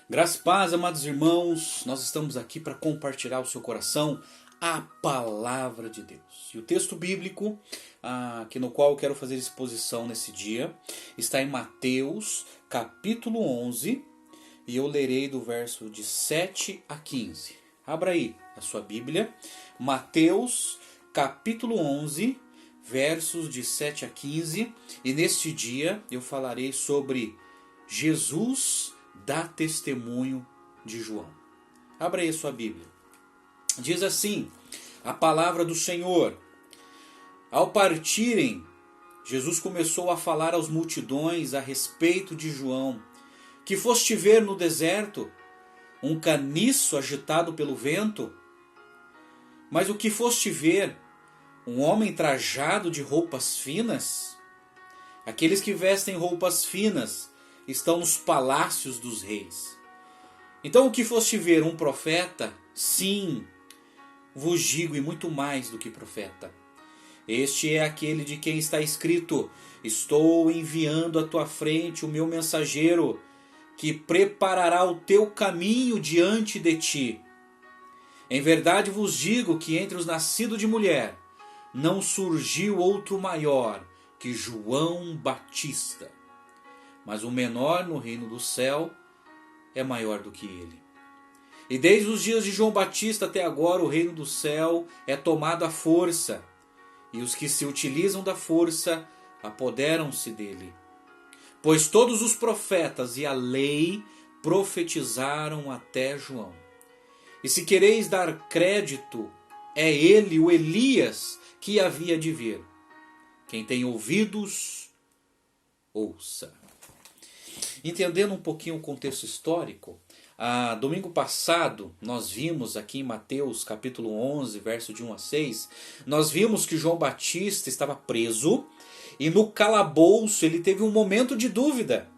Graça e paz, amados irmãos, nós estamos aqui para compartilhar ao seu coração a palavra de Deus. E o texto bíblico no qual eu quero fazer exposição nesse dia está em Mateus, capítulo 11, e eu lerei do verso de 7 a 15. Abra aí a sua Bíblia, Mateus, capítulo 11, versos de 7 a 15, e neste dia eu falarei sobre Jesus dá testemunho de João. Abra aí a sua Bíblia. Diz assim a palavra do Senhor: ao partirem, Jesus começou a falar às multidões a respeito de João, que foste ver no deserto, um caniço agitado pelo vento? Mas o que foste ver, um homem trajado de roupas finas? Aqueles que vestem roupas finas estão nos palácios dos reis. Então o que foste ver, um profeta? Sim, vos digo, e muito mais do que profeta. Este é aquele de quem está escrito: estou enviando à tua frente o meu mensageiro, que preparará o teu caminho diante de ti. Em verdade vos digo que entre os nascidos de mulher não surgiu outro maior que João Batista. Mas o menor no reino do céu é maior do que ele. E desde os dias de João Batista até agora o reino do céu é tomado à força, e os que se utilizam da força apoderam-se dele. Pois todos os profetas e a lei profetizaram até João. E se quereis dar crédito, é ele, o Elias, que havia de vir. Quem tem ouvidos, ouça. Entendendo um pouquinho o contexto histórico, domingo passado nós vimos aqui em Mateus capítulo 11, verso de 1 a 6, nós vimos que João Batista estava preso e no calabouço ele teve um momento de dúvida.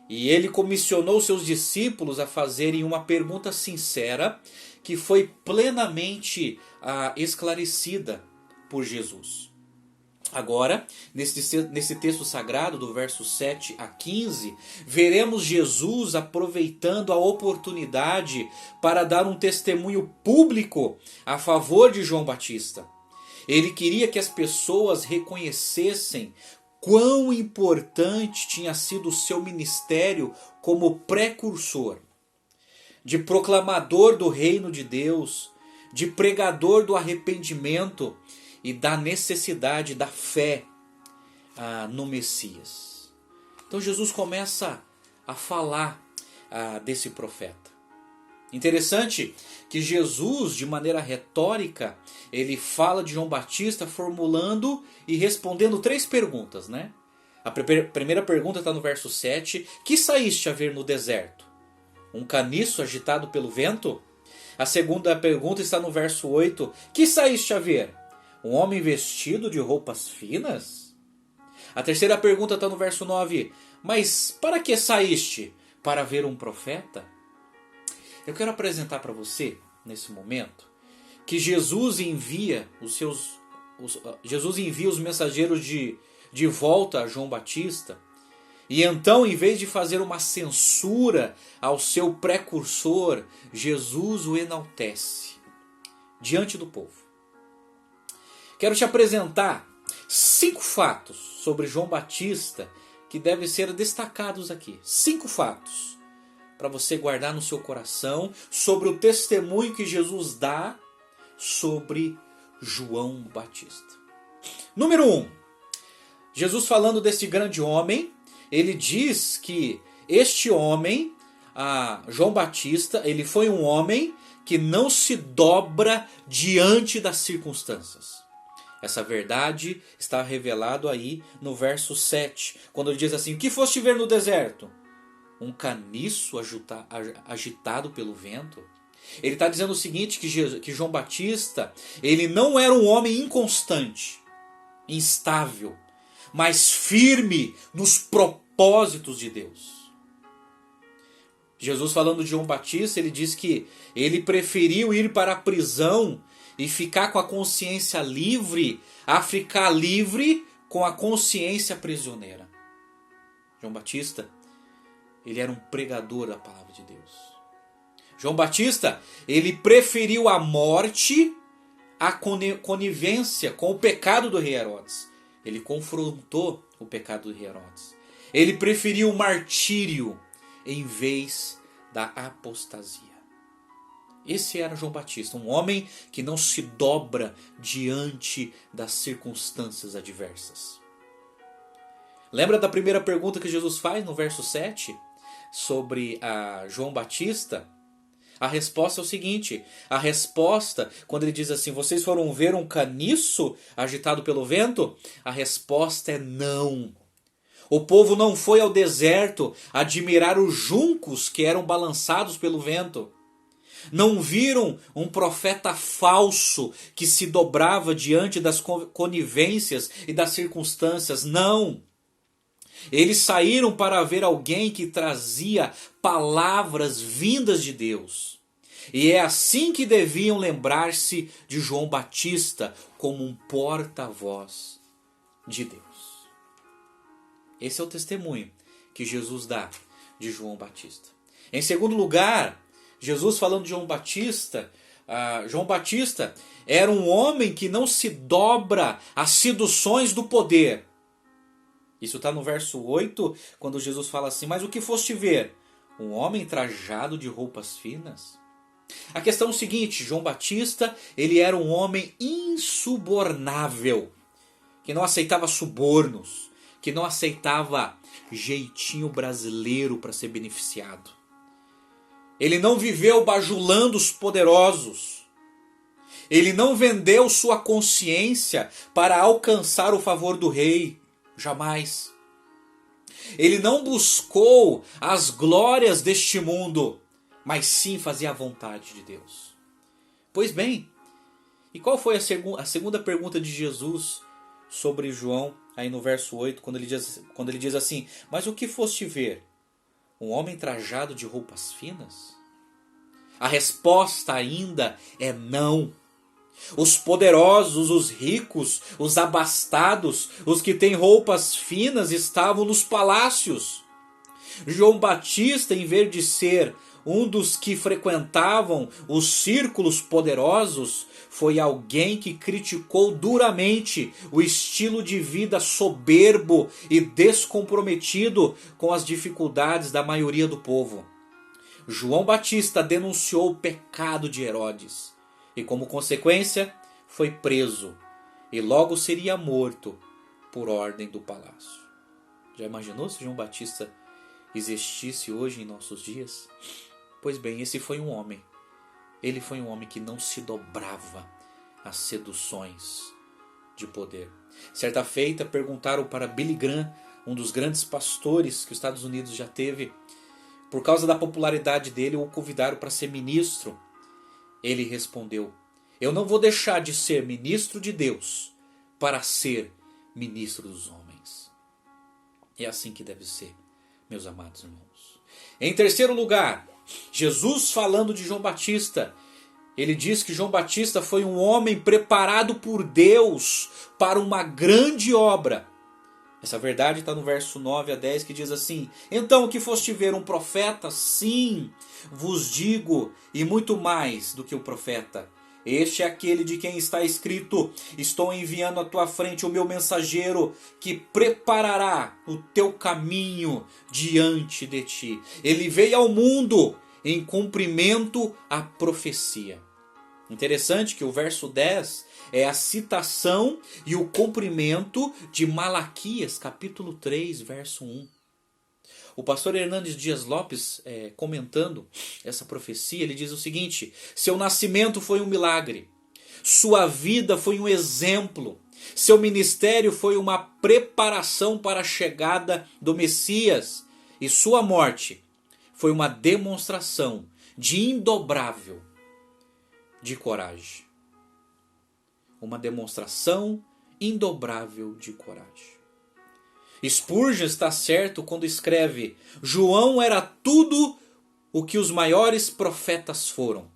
E ele comissionou seus discípulos a fazerem uma pergunta sincera que foi esclarecida por Jesus. Agora, nesse texto sagrado, do verso 7 a 15, veremos Jesus aproveitando a oportunidade para dar um testemunho público a favor de João Batista. Ele queria que as pessoas reconhecessem quão importante tinha sido o seu ministério como precursor, de proclamador do reino de Deus, de pregador do arrependimento e da necessidade da fé no Messias. Então Jesus começa a falar desse profeta. Interessante que Jesus, de maneira retórica, ele fala de João Batista formulando e respondendo 3 perguntas, né? A primeira pergunta está no verso 7. Que saíste a ver no deserto? Um caniço agitado pelo vento? A segunda pergunta está no verso 8. Que saíste a ver? Um homem vestido de roupas finas? A terceira pergunta está no verso 9. Mas para que saíste? Para ver um profeta? Eu quero apresentar para você, nesse momento, que Jesus envia os mensageiros de volta a João Batista. E então, em vez de fazer uma censura ao seu precursor, Jesus o enaltece diante do povo. Quero te apresentar 5 fatos sobre João Batista que devem ser destacados aqui. 5 fatos para você guardar no seu coração sobre o testemunho que Jesus dá sobre João Batista. Número 1. Jesus falando deste grande homem, ele diz que este homem, João Batista, ele foi um homem que não se dobra diante das circunstâncias. Essa verdade está revelado aí no verso 7, quando ele diz assim: o que foste ver no deserto? Um caniço agitado pelo vento? Ele está dizendo o seguinte, que João Batista, ele não era um homem inconstante, instável, mas firme nos propósitos de Deus. Jesus, falando de João Batista, ele diz que ele preferiu ir para a prisão e ficar com a consciência livre a ficar livre com a consciência prisioneira. João Batista, ele era um pregador da palavra de Deus. João Batista, ele preferiu a morte à conivência com o pecado do rei Herodes. Ele confrontou o pecado do rei Herodes. Ele preferiu o martírio em vez da apostasia. Esse era João Batista, um homem que não se dobra diante das circunstâncias adversas. Lembra da primeira pergunta que Jesus faz no verso 7 sobre João Batista? A resposta é o seguinte, a resposta, quando ele diz assim, vocês foram ver um caniço agitado pelo vento? A resposta é não. O povo não foi ao deserto admirar os juncos que eram balançados pelo vento. Não viram um profeta falso que se dobrava diante das conivências e das circunstâncias. Não. Eles saíram para ver alguém que trazia palavras vindas de Deus. E é assim que deviam lembrar-se de João Batista como um porta-voz de Deus. Esse é o testemunho que Jesus dá de João Batista. Em segundo lugar, Jesus falando de João Batista era um homem que não se dobra às seduções do poder. Isso está no verso 8, quando Jesus fala assim, mas o que foste ver? Um homem trajado de roupas finas? A questão é o seguinte, João Batista, ele era um homem insubornável, que não aceitava subornos, que não aceitava jeitinho brasileiro para ser beneficiado. Ele não viveu bajulando os poderosos. Ele não vendeu sua consciência para alcançar o favor do rei. Jamais. Ele não buscou as glórias deste mundo, mas sim fazia a vontade de Deus. Pois bem, e qual foi a segunda pergunta de Jesus sobre João, aí no verso 8, quando ele diz assim, mas o que foste ver? Um homem trajado de roupas finas? A resposta ainda é não. Os poderosos, os ricos, os abastados, os que têm roupas finas estavam nos palácios. João Batista, em vez de ser um dos que frequentavam os círculos poderosos, foi alguém que criticou duramente o estilo de vida soberbo e descomprometido com as dificuldades da maioria do povo. João Batista denunciou o pecado de Herodes e, como consequência, foi preso e logo seria morto por ordem do palácio. Já imaginou se João Batista existisse hoje em nossos dias? Pois bem, esse foi um homem. Ele foi um homem que não se dobrava às seduções de poder. Certa feita perguntaram para Billy Graham, um dos grandes pastores que os Estados Unidos já teve, por causa da popularidade dele, o convidaram para ser ministro. Ele respondeu, eu não vou deixar de ser ministro de Deus para ser ministro dos homens. É assim que deve ser, meus amados irmãos. Em terceiro lugar, Jesus falando de João Batista, ele diz que João Batista foi um homem preparado por Deus para uma grande obra. Essa verdade está no verso 9 a 10 que diz assim, então o que foste ver um profeta? Sim, vos digo, e muito mais do que o profeta. Este é aquele de quem está escrito, estou enviando à tua frente o meu mensageiro que preparará o teu caminho diante de ti. Ele veio ao mundo em cumprimento à profecia. Interessante que o verso 10 é a citação e o cumprimento de Malaquias, capítulo 3, verso 1. O pastor Hernandes Dias Lopes, comentando essa profecia, ele diz o seguinte, seu nascimento foi um milagre, sua vida foi um exemplo, seu ministério foi uma preparação para a chegada do Messias e sua morte foi uma demonstração de indobrável de coragem. Uma demonstração indobrável de coragem. Spurgeon está certo quando escreve, João era tudo o que os maiores profetas foram.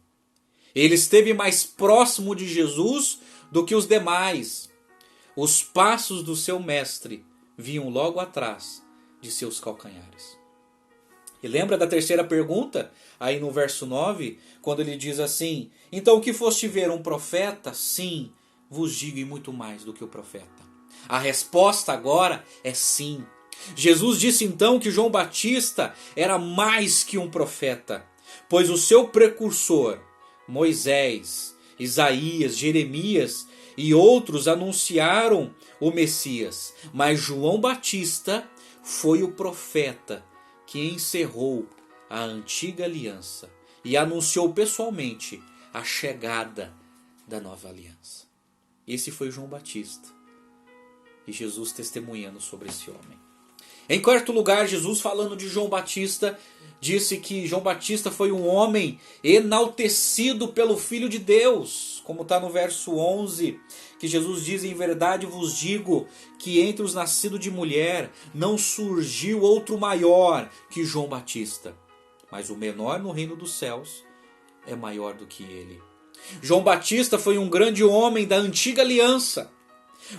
Ele esteve mais próximo de Jesus do que os demais. Os passos do seu mestre vinham logo atrás de seus calcanhares. E lembra da terceira pergunta? Aí no verso 9, quando ele diz assim: então o que foste ver um profeta? Sim, vos digo e muito mais do que o profeta. A resposta agora é sim. Jesus disse então que João Batista era mais que um profeta, pois o seu precursor, Moisés, Isaías, Jeremias e outros anunciaram o Messias, mas João Batista foi o profeta que encerrou a antiga aliança e anunciou pessoalmente a chegada da nova aliança. Esse foi João Batista. E Jesus testemunhando sobre esse homem. Em quarto lugar, Jesus, falando de João Batista, disse que João Batista foi um homem enaltecido pelo Filho de Deus. Como está no verso 11, que Jesus diz: em verdade vos digo que entre os nascidos de mulher não surgiu outro maior que João Batista. Mas o menor no reino dos céus é maior do que ele. João Batista foi um grande homem da antiga aliança.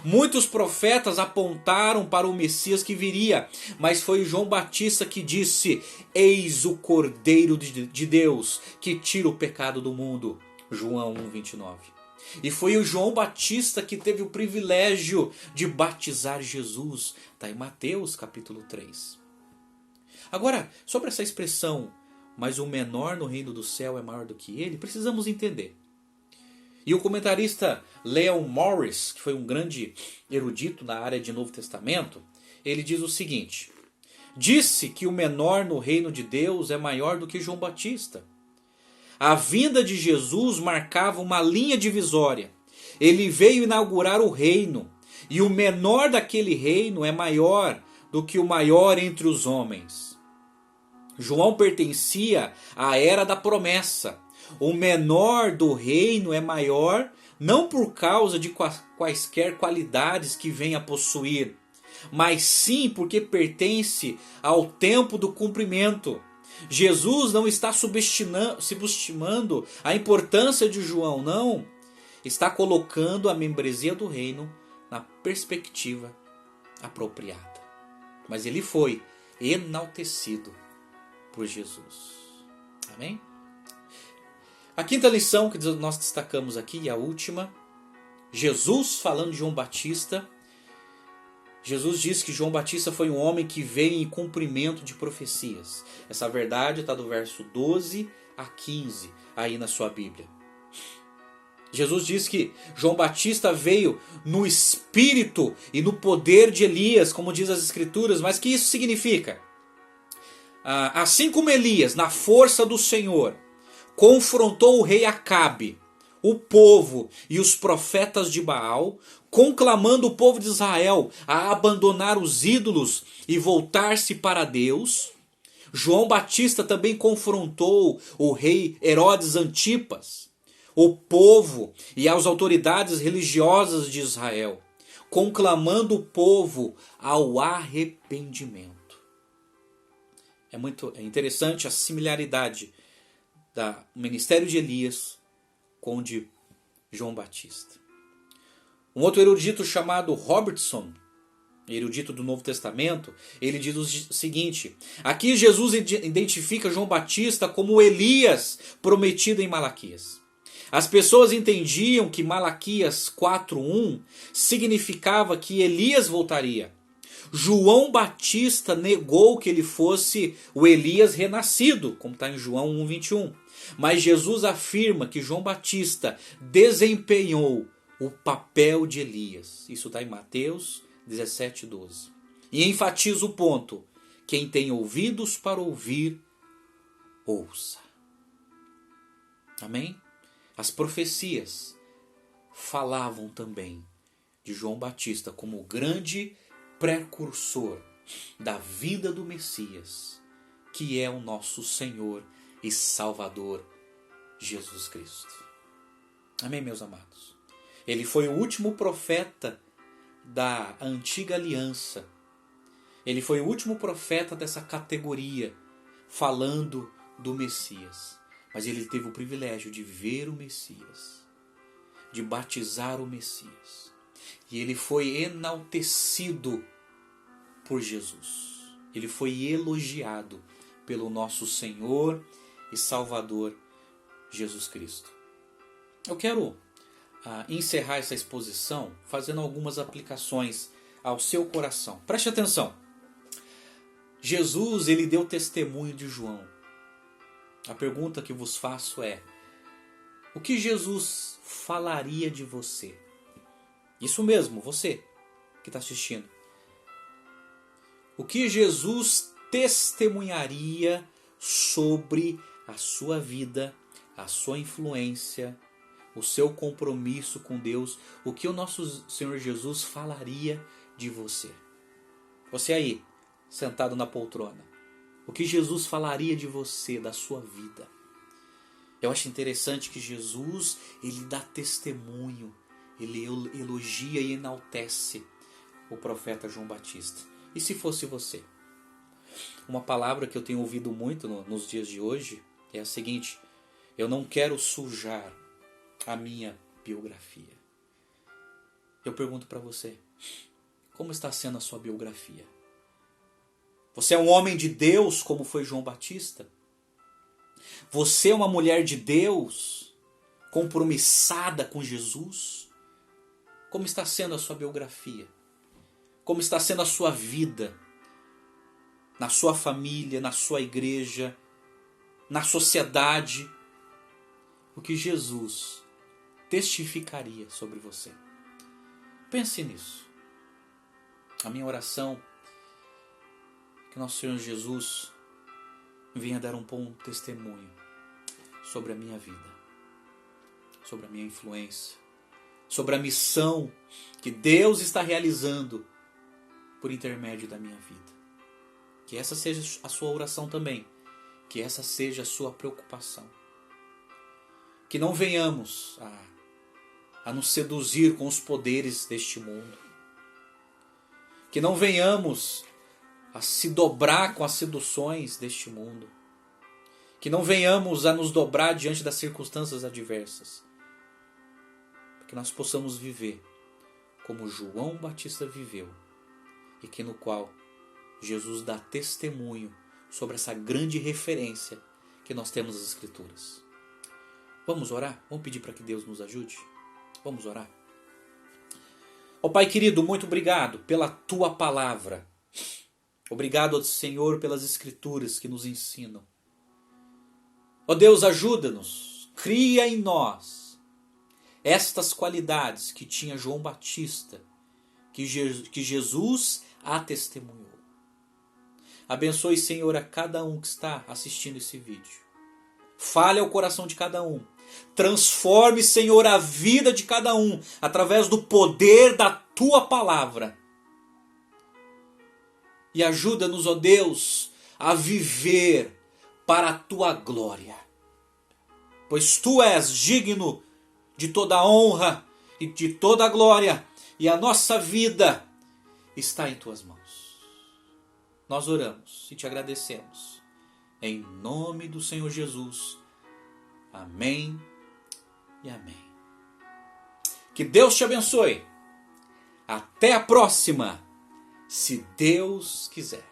Muitos profetas apontaram para o Messias que viria, mas foi João Batista que disse: eis o Cordeiro de Deus que tira o pecado do mundo. João 1,29. E foi o João Batista que teve o privilégio de batizar Jesus. Está em Mateus capítulo 3. Agora, sobre essa expressão, mas o menor no reino do céu é maior do que ele, precisamos entender. E o comentarista Leon Morris, que foi um grande erudito na área de Novo Testamento, ele diz o seguinte: disse que o menor no reino de Deus é maior do que João Batista. A vinda de Jesus marcava uma linha divisória. Ele veio inaugurar o reino, e o menor daquele reino é maior do que o maior entre os homens. João pertencia à era da promessa. O menor do reino é maior, não por causa de quaisquer qualidades que venha a possuir, mas sim porque pertence ao tempo do cumprimento. Jesus não está subestimando a importância de João, não. Está colocando a membresia do reino na perspectiva apropriada. Mas ele foi enaltecido por Jesus. Amém? A quinta lição que nós destacamos aqui, e a última, Jesus falando de João Batista. Jesus diz que João Batista foi um homem que veio em cumprimento de profecias. Essa verdade está do verso 12 a 15 aí na sua Bíblia. Jesus diz que João Batista veio no espírito e no poder de Elias, como diz as Escrituras. Mas o que isso significa? Assim como Elias, na força do Senhor, confrontou o rei Acabe, o povo e os profetas de Baal, conclamando o povo de Israel a abandonar os ídolos e voltar-se para Deus, João Batista também confrontou o rei Herodes Antipas, o povo e as autoridades religiosas de Israel, conclamando o povo ao arrependimento. É interessante a similaridade do ministério de Elias com o de João Batista. Um outro erudito chamado Robertson, erudito do Novo Testamento, ele diz o seguinte: aqui Jesus identifica João Batista como Elias prometido em Malaquias. As pessoas entendiam que Malaquias 4:1 significava que Elias voltaria. João Batista negou que ele fosse o Elias renascido, como está em João 1,21. Mas Jesus afirma que João Batista desempenhou o papel de Elias. Isso está em Mateus 17:12. E enfatiza o ponto: quem tem ouvidos para ouvir, ouça. Amém? As profecias falavam também de João Batista como o grande precursor da vida do Messias, que é o nosso Senhor e Salvador Jesus Cristo. Amém, meus amados? Ele foi o último profeta da antiga aliança. Ele foi o último profeta dessa categoria, falando do Messias. Mas ele teve o privilégio de ver o Messias, de batizar o Messias. E ele foi enaltecido por Jesus. Ele foi elogiado pelo nosso Senhor e Salvador Jesus Cristo. Eu quero encerrar essa exposição fazendo algumas aplicações ao seu coração. Preste atenção. Jesus, ele deu testemunho de João. A pergunta que vos faço é: o que Jesus falaria de você? Isso mesmo, você que está assistindo. O que Jesus testemunharia sobre a sua vida, a sua influência, o seu compromisso com Deus? O que o nosso Senhor Jesus falaria de você? Você aí, sentado na poltrona. O que Jesus falaria de você, da sua vida? Eu acho interessante que Jesus, ele dá testemunho, ele elogia e enaltece o profeta João Batista. E se fosse você? Uma palavra que eu tenho ouvido muito nos dias de hoje é a seguinte: eu não quero sujar a minha biografia. Eu pergunto para você, como está sendo a sua biografia? Você é um homem de Deus, como foi João Batista? Você é uma mulher de Deus, compromissada com Jesus? Como está sendo a sua biografia? Como está sendo a sua vida? Na sua família, na sua igreja, na sociedade? O que Jesus testificaria sobre você? Pense nisso. A minha oração é que nosso Senhor Jesus venha dar um bom testemunho sobre a minha vida, sobre a minha influência, sobre a missão que Deus está realizando por intermédio da minha vida. Que essa seja a sua oração também, que essa seja a sua preocupação. Que não venhamos a nos seduzir com os poderes deste mundo. Que não venhamos a se dobrar com as seduções deste mundo. Que não venhamos a nos dobrar diante das circunstâncias adversas. Que nós possamos viver como João Batista viveu, e que no qual Jesus dá testemunho sobre essa grande referência que nós temos nas Escrituras. Vamos orar? Vamos pedir para que Deus nos ajude? Vamos orar? Ó Pai querido, muito obrigado pela Tua palavra. Obrigado ao Senhor pelas Escrituras que nos ensinam. Ó Deus, ajuda-nos, cria em nós estas qualidades que tinha João Batista, que Jesus a testemunhou. Abençoe, Senhor, a cada um que está assistindo esse vídeo. Fale ao coração de cada um. Transforme, Senhor, a vida de cada um através do poder da Tua palavra. E ajuda-nos, ó Deus, a viver para a Tua glória. Pois Tu és digno de toda a honra e de toda a glória. E a nossa vida está em Tuas mãos. Nós oramos e Te agradecemos. Em nome do Senhor Jesus. Amém e amém. Que Deus te abençoe. Até a próxima, se Deus quiser.